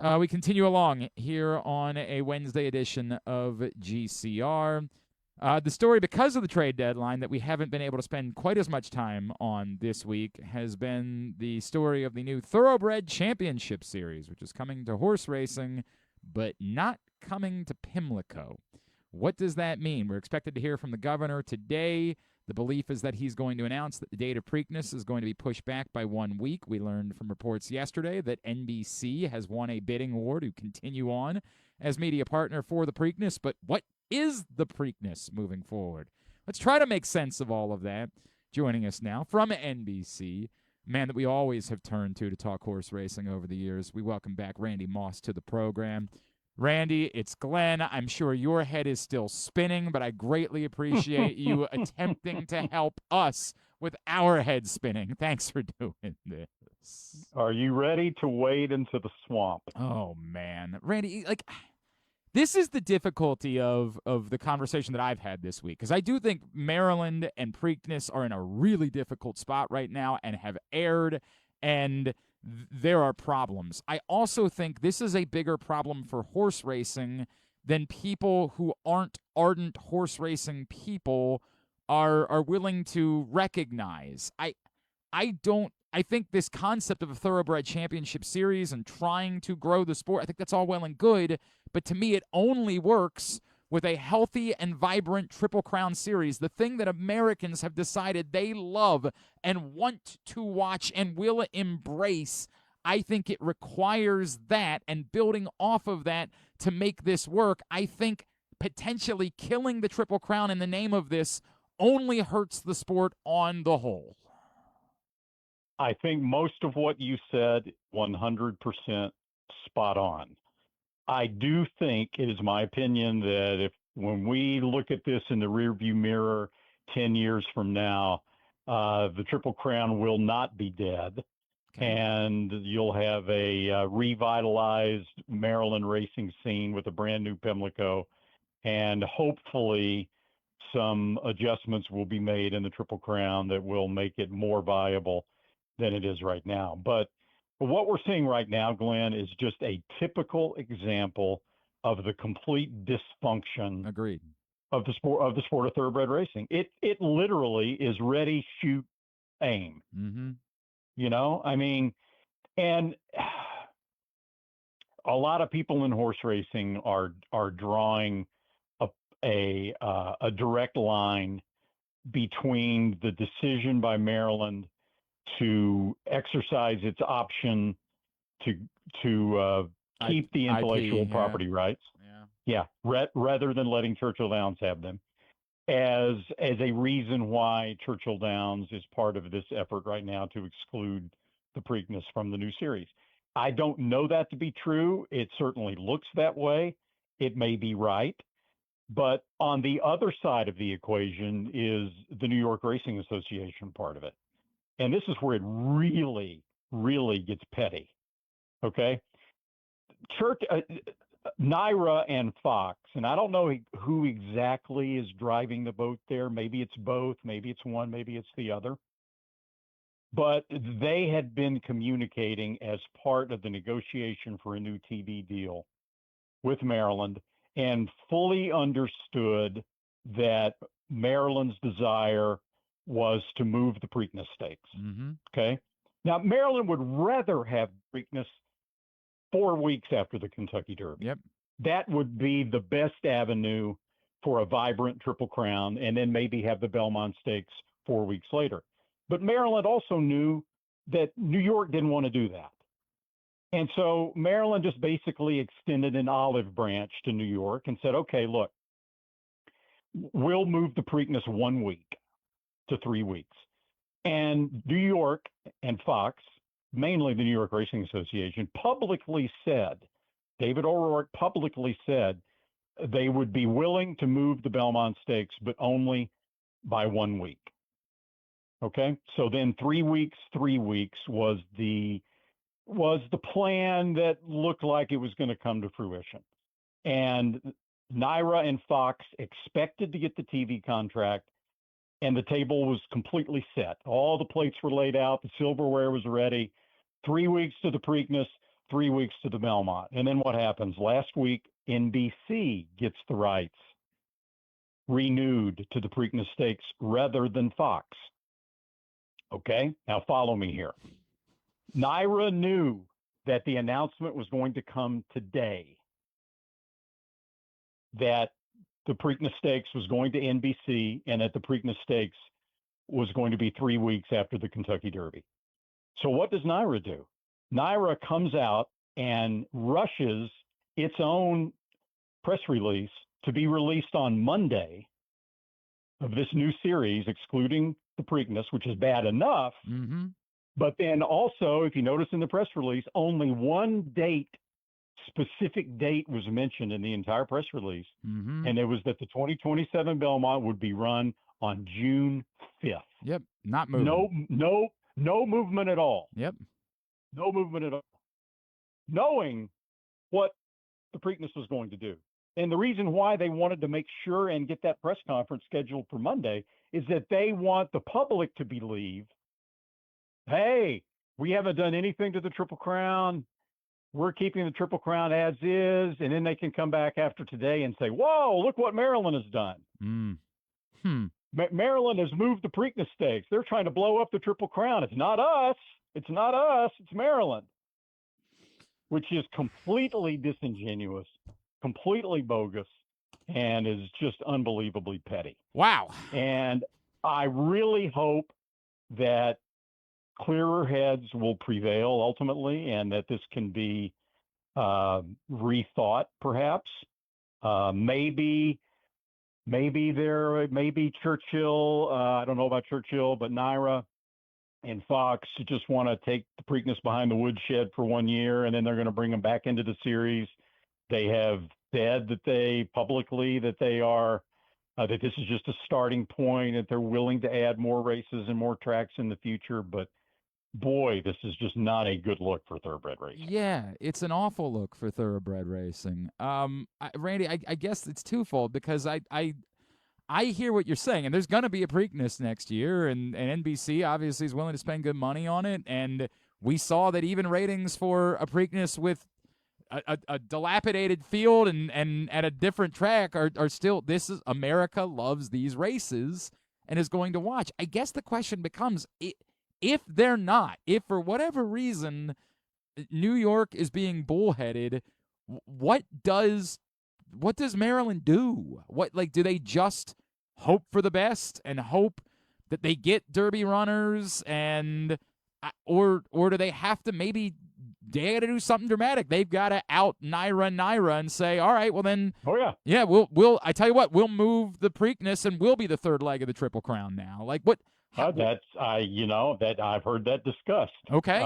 We continue along here on a Wednesday edition of GCR. The story, because of the trade deadline, that we haven't been able to spend quite as much time on this week has been the story of the new Thoroughbred Championship Series, which is coming to horse racing, but not coming to Pimlico. What does that mean? We're expected to hear from the governor today. The belief is that he's going to announce that the date of Preakness is going to be pushed back by 1 week. We learned from reports yesterday that NBC has won a bidding war to continue on as media partner for the Preakness. But what is the Preakness moving forward? Let's try to make sense of all of that. Joining us now from NBC, man that we always have turned to talk horse racing over the years, we welcome back Randy Moss to the program. Randy, it's Glenn. I'm sure your head is still spinning, but I greatly appreciate you attempting to help us with our head spinning. Thanks for doing this. Are you ready to wade into the swamp? Oh, man. Randy, this is the difficulty of the conversation that I've had this week, because I do think Maryland and Preakness are in a really difficult spot right now and have aired, and there are problems. I also think this is a bigger problem for horse racing than people who aren't ardent horse racing people are willing to recognize. I think this concept of a Thoroughbred Championship Series and trying to grow the sport, I think that's all well and good, but to me it only works with a healthy and vibrant Triple Crown series, the thing that Americans have decided they love and want to watch and will embrace. I think it requires that, and building off of that to make this work. I think potentially killing the Triple Crown in the name of this only hurts the sport on the whole. I think most of what you said, 100% spot on. I do think, it is my opinion, that when we look at this in the rearview mirror 10 years from now, the Triple Crown will not be dead. Okay. And you'll have a revitalized Maryland racing scene with a brand new Pimlico. And hopefully some adjustments will be made in the Triple Crown that will make it more viable than it is right now. But what we're seeing right now, Glenn, is just a typical example of the complete dysfunction Agreed. of the sport of thoroughbred racing. It literally is ready, shoot, aim. Mm-hmm. You know, I mean, and a lot of people in horse racing are drawing a direct line between the decision by Maryland to exercise its option to keep the intellectual property rights. Yeah. Rather than letting Churchill Downs have them, as a reason why Churchill Downs is part of this effort right now to exclude the Preakness from the new series. I don't know that to be true. It certainly looks that way. It may be right. But on the other side of the equation is the New York Racing Association part of it. And this is where it really, really gets petty. Okay? NYRA and Fox, and I don't know who exactly is driving the boat there. Maybe it's both, maybe it's one, maybe it's the other. But they had been communicating as part of the negotiation for a new TV deal with Maryland and fully understood that Maryland's desire was to move the Preakness stakes. Mm-hmm. Okay. Now, Maryland would rather have Preakness 4 weeks after the Kentucky Derby. Yep. That would be the best avenue for a vibrant Triple Crown, and then maybe have the Belmont Stakes 4 weeks later. But Maryland also knew that New York didn't want to do that. And so Maryland just basically extended an olive branch to New York and said, okay, look, we'll move the Preakness 1 week to 3 weeks. And New York and Fox, mainly the New York Racing Association, publicly said, David O'Rourke publicly said, they would be willing to move the Belmont Stakes, but only by 1 week. Okay, so then 3 weeks was the plan that looked like it was going to come to fruition. And NYRA and Fox expected to get the TV contract, and the table was completely set. All the plates were laid out. The silverware was ready. 3 weeks to the Preakness, 3 weeks to the Belmont. And then what happens? Last week, NBC gets the rights renewed to the Preakness Stakes rather than Fox. Okay, now follow me here. NYRA knew that the announcement was going to come today, that the Preakness Stakes was going to NBC and that the Preakness Stakes was going to be 3 weeks after the Kentucky Derby. So what does NYRA do? NYRA comes out and rushes its own press release to be released on Monday of this new series, excluding the Preakness, which is bad enough. Mm-hmm. But then also, if you notice in the press release, only one specific date was mentioned in the entire press release. Mm-hmm. And it was that the 2027 Belmont would be run on June 5th. Yep. Not moving. No movement at all. Yep. No movement at all. Knowing what the Preakness was going to do. And the reason why they wanted to make sure and get that press conference scheduled for Monday is that they want the public to believe, hey, we haven't done anything to the Triple Crown. We're keeping the Triple Crown as is. And then they can come back after today and say, whoa, look what Maryland has done. Maryland has moved the Preakness Stakes. They're trying to blow up the Triple Crown. It's not us. It's not us. It's Maryland, which is completely disingenuous, completely bogus, and is just unbelievably petty. Wow. And I really hope that clearer heads will prevail ultimately, and that this can be rethought, perhaps. Maybe Churchill, I don't know about Churchill, but NYRA and Fox just want to take the Preakness behind the woodshed for 1 year, and then they're going to bring them back into the series. They have said that they are, that this is just a starting point, that they're willing to add more races and more tracks in the future. But boy, this is just not a good look for thoroughbred racing. Yeah, it's an awful look for thoroughbred racing. Randy, I guess it's twofold, because I hear what you're saying, and there's going to be a Preakness next year, and NBC obviously is willing to spend good money on it, and we saw that even ratings for a Preakness with a dilapidated field and at a different track are still, this is, America loves these races and is going to watch. I guess the question becomes, if they're not, if for whatever reason New York is being bullheaded, what does Maryland do? Do they just hope for the best and hope that they get Derby runners, and or do they have to, maybe they got to do something dramatic? They've got to out NYRA and say, all right, well then, we'll I tell you what, we'll move the Preakness and we'll be the third leg of the Triple Crown now. Like what? That I've heard that discussed. Okay.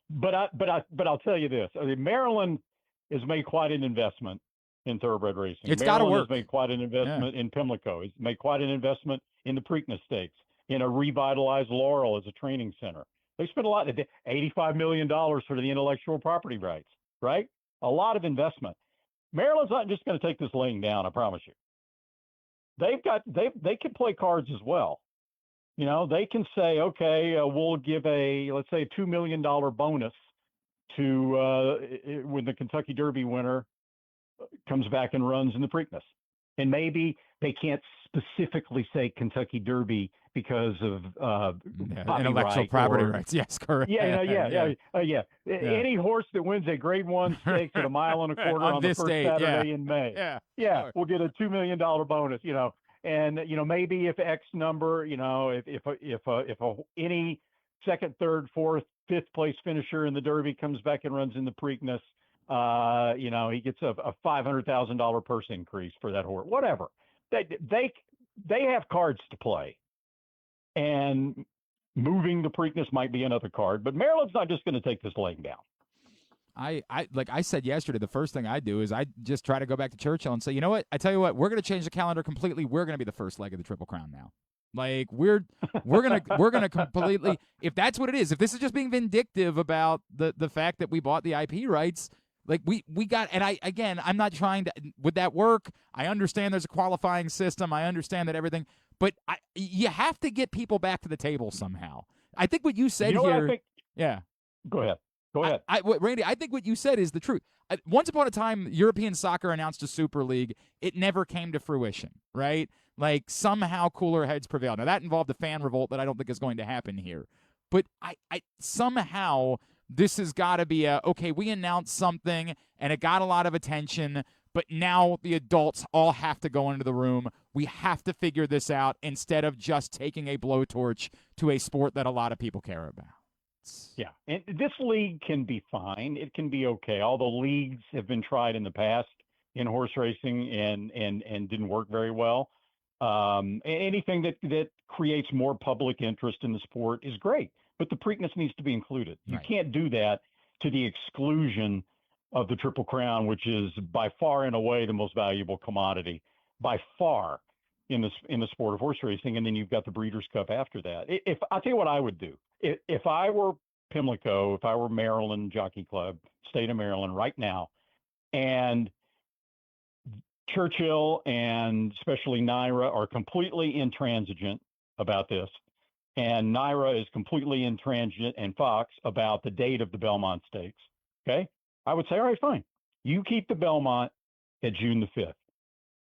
But I'll tell you this: Maryland has made quite an investment in thoroughbred racing. It's got to work. Has made quite an investment in Pimlico. It's made quite an investment in the Preakness Stakes, in a revitalized Laurel as a training center. They spent a lot, $85 million for the intellectual property rights, right? A lot of investment. Maryland's not just going to take this laying down, I promise you. They can play cards as well. You know, they can say, okay, we'll give let's say a $2 million bonus to when the Kentucky Derby winner comes back and runs in the Preakness. And maybe they can't specifically say Kentucky Derby because of intellectual property rights. Yes, correct. Yeah. Any horse that wins a Grade 1 stakes at 1.25 miles on the first date, Saturday in May, sure, we'll get a $2 million bonus. You know, and maybe if X number, if any second, third, fourth, fifth place finisher in the Derby comes back and runs in the Preakness, he gets a $500,000 purse increase for that horse. Whatever. They have cards to play, and moving the Preakness might be another card. But Maryland's not just going to take this laying down. Like I said yesterday, the first thing I do is I just try to go back to Churchill and say, you know what? I tell you what, we're going to change the calendar completely. We're going to be the first leg of the Triple Crown now. Like we're gonna completely, if that's what it is, if this is just being vindictive about the fact that we bought the IP rights, like we got, and I'm not trying to, would that work? I understand there's a qualifying system. I understand that everything, but you have to get people back to the table somehow. I think what you said here. Go ahead. Go ahead. Randy, I think what you said is the truth. Once upon a time, European soccer announced a super league. It never came to fruition, right? Like somehow cooler heads prevailed. Now that involved a fan revolt that I don't think is going to happen here. But I somehow this has got to be okay, we announced something and it got a lot of attention, but now the adults all have to go into the room. We have to figure this out instead of just taking a blowtorch to a sport that a lot of people care about. Yeah, and this league can be fine. It can be okay. Although leagues have been tried in the past in horse racing and didn't work very well. Anything that creates more public interest in the sport is great, but the Preakness needs to be included. You can't do that to the exclusion of the Triple Crown, which is by far and away the most valuable commodity by far in the sport of horse racing. And then you've got the Breeders' Cup after that. If I'll tell you what I would do, if I were Pimlico, if I were Maryland Jockey Club, state of Maryland right now, and Churchill and especially NYRA are completely intransigent about this, and NYRA is completely intransigent, and Fox about the date of the Belmont Stakes, okay? I would say, all right, fine. You keep the Belmont at June the 5th.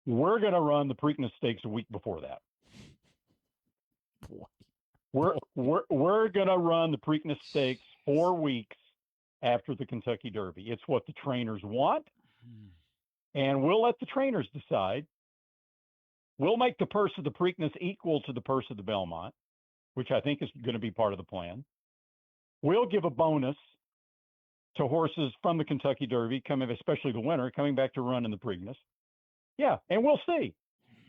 We're going to run the Preakness Stakes a week before that. We're going to run the Preakness Stakes 4 weeks after the Kentucky Derby. It's what the trainers want, and we'll let the trainers decide. We'll make the purse of the Preakness equal to the purse of the Belmont, which I think is going to be part of the plan. We'll give a bonus to horses from the Kentucky Derby, especially the winner, coming back to run in the Preakness. Yeah, and we'll see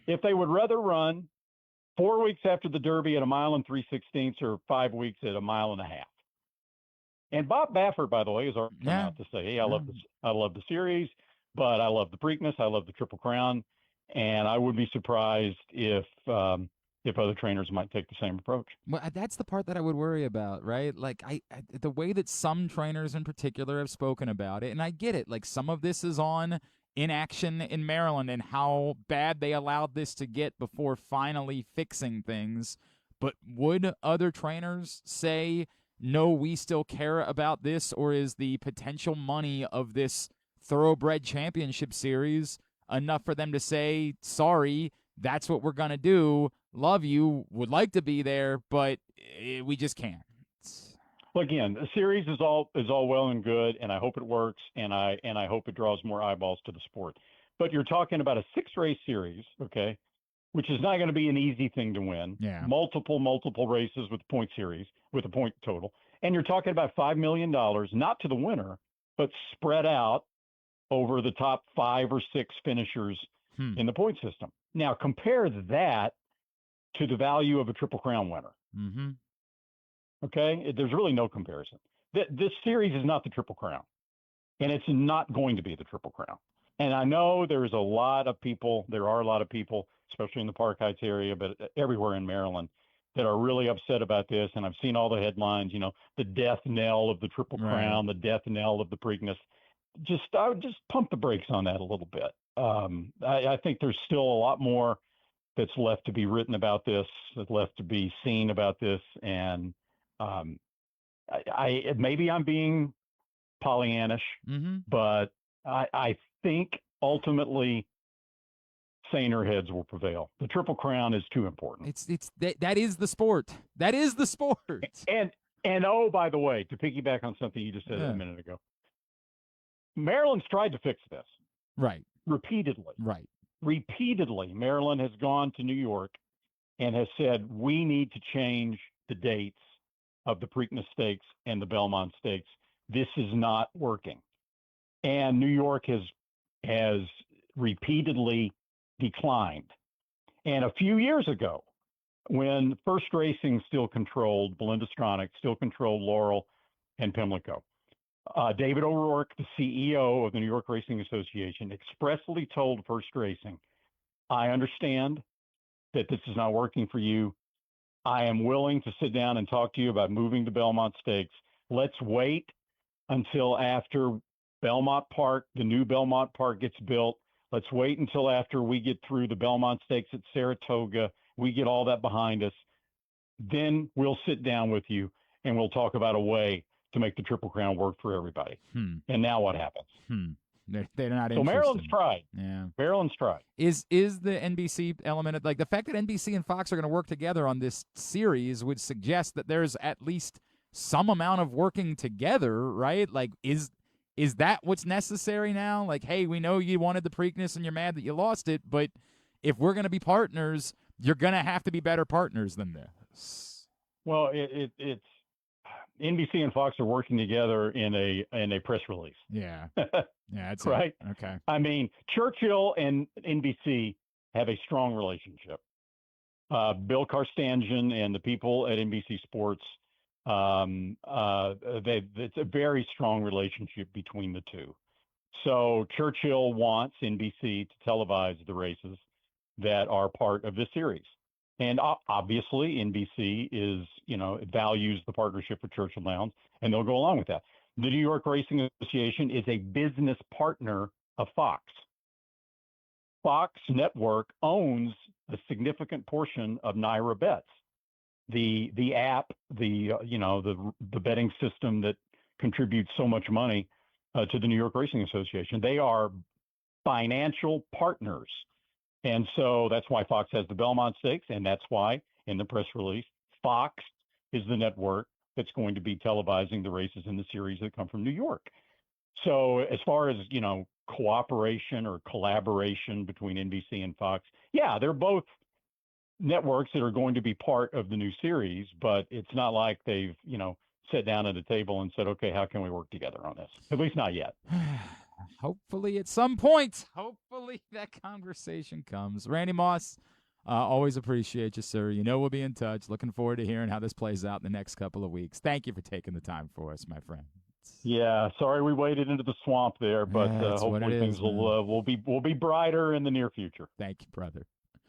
if they would rather run 4 weeks after the Derby at 1 3/16 or 5 weeks at 1.5 miles. And Bob Baffert, by the way, has already come out to say, "Hey, I love the series, but I love the Preakness, I love the Triple Crown, and I would be surprised if other trainers might take the same approach." Well, that's the part that I would worry about, right? Like the way that some trainers in particular have spoken about it, and I get it. Like some of this is on inaction in Maryland and how bad they allowed this to get before finally fixing things. But would other trainers say, no, we still care about this, or is the potential money of this Thoroughbred Championship Series enough for them to say, sorry, that's what we're going to do, love you, would like to be there, but we just can't? Well, again, the series is all well and good, and I hope it works, and I hope it draws more eyeballs to the sport. But you're talking about a 6-race series, okay, which is not going to be an easy thing to win. Yeah. Multiple races with the point series, with a point total. And you're talking about $5 million, not to the winner, but spread out over the top 5 or 6 finishers in the point system. Now, compare that to the value of a Triple Crown winner. Mm-hmm. Okay? There's really no comparison. This series is not the Triple Crown, and it's not going to be the Triple Crown. And I know there are a lot of people, especially in the Park Heights area, but everywhere in Maryland, that are really upset about this. And I've seen all the headlines, the death knell of the Triple Crown, the death knell of the Preakness. I would just pump the brakes on that a little bit. I think there's still a lot more that's left to be written about this, that's left to be seen about this. And maybe I'm being Pollyannish, but I think ultimately saner heads will prevail. The Triple Crown is too important. That is the sport. That is the sport. And oh, by the way, to piggyback on something you just said a minute ago, Maryland's tried to fix this. Right. Repeatedly. Right. Repeatedly, Maryland has gone to New York and has said, we need to change the dates of the Preakness Stakes and the Belmont Stakes. This is not working. And New York has repeatedly declined. And a few years ago, when First Racing still controlled, Belinda Stronach still controlled Laurel and Pimlico, David O'Rourke, the CEO of the New York Racing Association, expressly told First Racing, I understand that this is not working for you. I am willing to sit down and talk to you about moving the Belmont Stakes. Let's wait until after Belmont Park, the new Belmont Park gets built. Let's wait until after we get through the Belmont Stakes at Saratoga. We get all that behind us. Then we'll sit down with you and we'll talk about a way to make the Triple Crown work for everybody. Hmm. And now what happens? They're not So interested. Maryland's tried. Yeah. Maryland's tried. Is the NBC element, like the fact that NBC and Fox are going to work together on this series would suggest that there's at least some amount of working together, right? Like, is that what's necessary now? Like, hey, we know you wanted the Preakness and you're mad that you lost it, but if we're going to be partners, you're going to have to be better partners than this. Well, it's NBC and Fox are working together in a press release. Yeah. Yeah, that's right. Okay. I mean, Churchill and NBC have a strong relationship. Bill Karstanjian and the people at NBC Sports, it's a very strong relationship between the two. So Churchill wants NBC to televise the races that are part of this series. And obviously, NBC values the partnership with Churchill Downs, and they'll go along with that. The New York Racing Association is a business partner of Fox. Fox Network owns a significant portion of NYRA Bets, the app, the betting system that contributes so much money to the New York Racing Association. They are financial partners. And so that's why Fox has the Belmont Stakes, and that's why, in the press release, Fox is the network that's going to be televising the races in the series that come from New York. So as far as, cooperation or collaboration between NBC and Fox, yeah, they're both networks that are going to be part of the new series, but it's not like they've, sat down at a table and said, okay, how can we work together on this? At least not yet. Hopefully at some point. Hopefully that conversation comes. Randy Moss, always appreciate you, sir. We'll be in touch. Looking forward to hearing how this plays out in the next couple of weeks. Thank you for taking the time for us, my friend. Yeah, sorry we waded into the swamp there, but hopefully things will be brighter in the near future. Thank you, brother.